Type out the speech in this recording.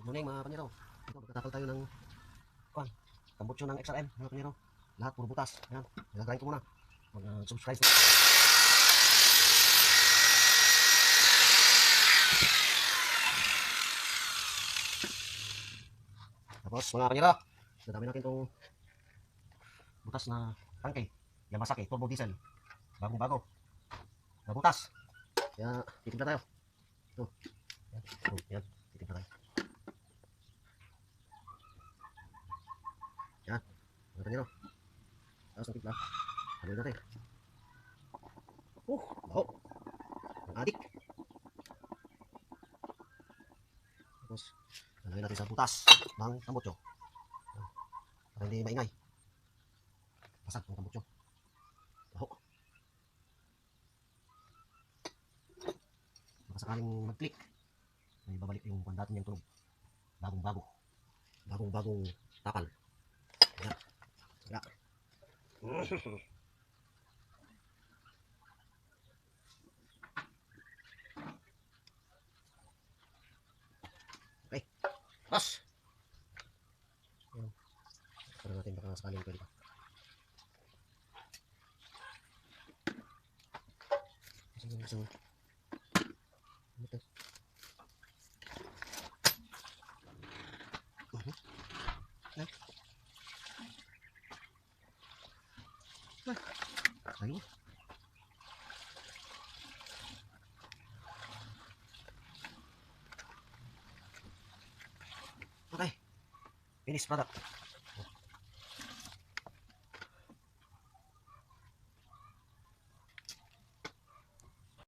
Morning mga panyero. Ito, magtatapal tayo ng kuan, tambutso ng XRM mga panyero. Lahat puro butas. Ayan, nagagrind ko muna. Mag-subscribe. Tapos mga panyero, dadami natin itong butas na tangke. Yamazaki turbo diesel. Bagong-bago. Na butas. Kaya titimpla tayo. Ito. Yan. Titimpla tayo. Yan. Mga panyero. Tapos ng timpla. Haluin natin. Baho. Ang adik. Tapos, lalagay natin sa butas ng tambutso. Para hindi maingay. Basag ang tambutso. Baho. Baka sakaling mag-click, may babalik yung dati niyang tunog. Bagong-bago. Bagong-bagong tapal. Ayan. Wala. Okay. Pas. Ayan. Para natin baka sakaling pwede pa. Isang ito. Ayun. Okay. Finished product.